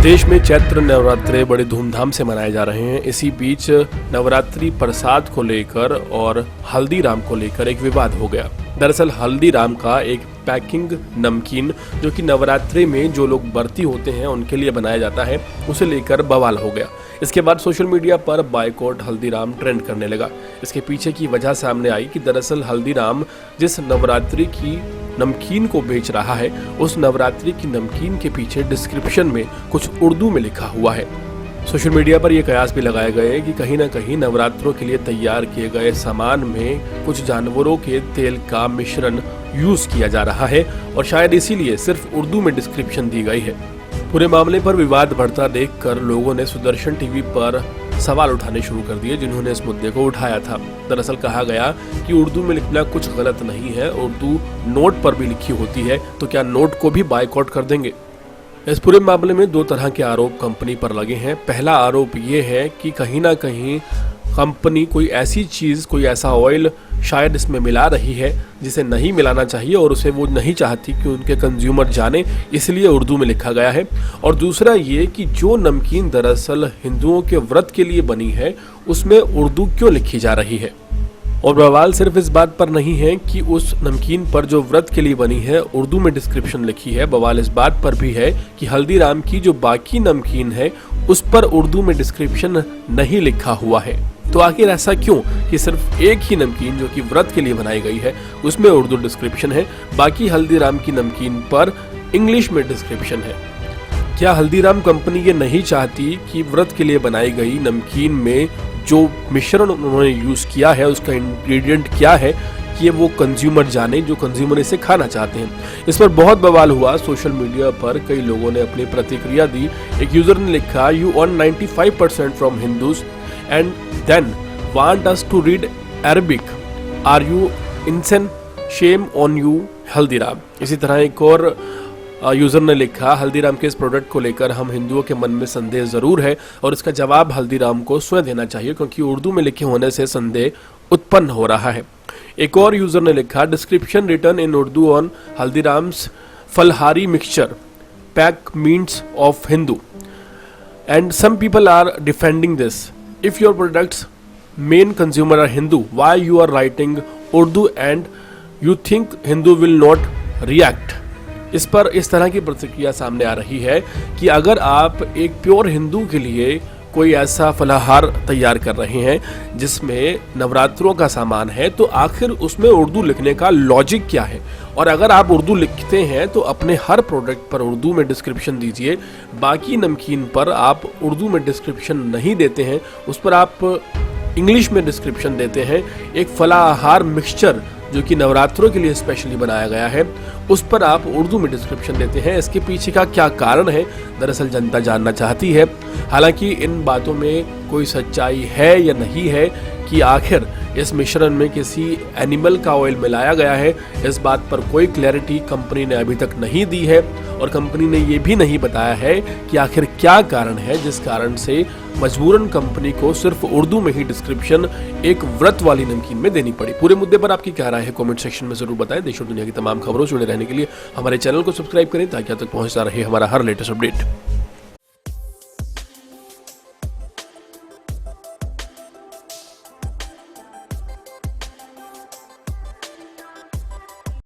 देश में चैत्र नवरात्रे बड़े धूमधाम से मनाए जा रहे हैं। इसी बीच नवरात्रि प्रसाद को लेकर और हल्दीराम को लेकर एक विवाद हो गया। दरअसल हल्दीराम का एक पैकिंग नमकीन जो कि नवरात्रि में जो लोग व्रती होते हैं उनके लिए बनाया जाता है, उसे लेकर बवाल हो गया। इसके बाद सोशल मीडिया पर बायकॉट हल्दीराम ट्रेंड करने लगा। इसके पीछे की वजह सामने आई कि दरअसल हल्दीराम जिस नवरात्रि की नमकीन को बेच रहा है, उस नवरात्रि की नमकीन के पीछे डिस्क्रिप्शन में कुछ उर्दू में लिखा हुआ है। सोशल मीडिया पर यह कयास भी लगाए गए कि कहीं ना कहीं नवरात्रों के लिए तैयार किए गए सामान में कुछ जानवरों के तेल का मिश्रण यूज किया जा रहा है और शायद इसीलिए सिर्फ उर्दू में डिस्क्रिप्शन दी गई है। पूरे मामले पर विवाद बढ़ता देखकर लोगों ने सुदर्शन टीवी पर सवाल उठाने शुरू कर दिए, जिन्होंने इस मुद्दे को उठाया था। दरअसल कहा गया कि उर्दू में लिखना कुछ गलत नहीं है, उर्दू नोट पर भी लिखी होती है, तो क्या नोट को भी बायकॉट कर देंगे। इस पूरे मामले में दो तरह के आरोप कंपनी पर लगे हैं। पहला आरोप ये है कि कहीं ना कहीं कंपनी कोई ऐसी चीज़, कोई ऐसा ऑयल शायद इसमें मिला रही है जिसे नहीं मिलाना चाहिए और उसे वो नहीं चाहती कि उनके कंज्यूमर जाने, इसलिए उर्दू में लिखा गया है। और दूसरा ये कि जो नमकीन दरअसल हिंदुओं के व्रत के लिए बनी है, उसमें उर्दू क्यों लिखी जा रही है। और बवाल सिर्फ इस बात पर नहीं है कि उस नमकीन पर जो व्रत के लिए बनी है उर्दू में डिस्क्रिप्शन लिखी है, बवाल इस बात पर भी है कि हल्दीराम की जो बाकी नमकीन है उस पर उर्दू में डिस्क्रिप्शन नहीं लिखा हुआ है। तो आखिर ऐसा क्यों कि सिर्फ एक ही नमकीन जो कि व्रत के लिए बनाई गई है उसमें उर्दू डिस्क्रिप्शन है, बाकी हल्दीराम की नमकीन पर इंग्लिश में डिस्क्रिप्शन है। क्या हल्दीराम कंपनी ये नहीं चाहती कि व्रत के लिए बनाई गई नमकीन में जो मिश्रण उन्होंने यूज किया है, उसका इंग्रेडिएंट क्या है, कि वो कंज्यूमर जाने, जो कंज्यूमर इसे खाना चाहते हैं। इस पर बहुत बवाल हुआ। सोशल मीडिया पर कई लोगों ने अपनी प्रतिक्रिया दी। एक यूजर ने लिखा, "You earn 95% from Hindus and then want us to read Arabic. Are you insane? Shame on you, Haldiram." इसी तरह एक और यूजर ने लिखा, "हल्दीराम के इस प्रोडक्ट को लेकर हम हिंदुओं के मन में संदेह जरूर है और इसका जवाब हल्दीराम को स्वयं देना चाहिए, क्योंकि उर्दू में लिखे होने से संदेह उत्पन्न हो रहा है।" एक और यूजर ने लिखा, "description written in Urdu on Haldiram's phalahari mixture pack means of Hindu and some people are defending this. If your products main consumer are Hindu, why you are writing Urdu and you think Hindu will not react." इस पर इस तरह की प्रतिक्रिया सामने आ रही है कि अगर आप एक प्योर हिंदू के लिए कोई ऐसा फलाहार तैयार कर रहे हैं जिसमें नवरात्रों का सामान है, तो आखिर उसमें उर्दू लिखने का लॉजिक क्या है। और अगर आप उर्दू लिखते हैं तो अपने हर प्रोडक्ट पर उर्दू में डिस्क्रिप्शन दीजिए। बाकी नमकीन पर आप उर्दू में डिस्क्रिप्शन नहीं देते हैं, उस पर आप इंग्लिश में डिस्क्रिप्शन देते हैं। एक फलाहार मिक्सचर जो कि नवरात्रों के लिए स्पेशली बनाया गया है, उस पर आप उर्दू में डिस्क्रिप्शन देते हैं। इसके पीछे का क्या कारण है, दरअसल जनता जानना चाहती है। हालांकि इन बातों में कोई सच्चाई है या नहीं है कि आखिर इस मिश्रण में किसी एनिमल का ऑयल मिलाया गया है, इस बात पर कोई क्लैरिटी कंपनी ने अभी तक नहीं दी है। और कंपनी ने ये भी नहीं बताया है कि आखिर क्या कारण है जिस कारण से मजबूरन कंपनी को सिर्फ उर्दू में ही डिस्क्रिप्शन एक व्रत वाली नमकीन में देनी पड़ी। पूरे मुद्दे पर आपकी क्या राय है, कमेंट सेक्शन में जरूर बताएं। देश और दुनिया की तमाम खबरों से जुड़े रहने के लिए हमारे चैनल को सब्सक्राइब करें ताकि आप तक पहुंचता रहे हमारा हर लेटेस्ट अपडेट।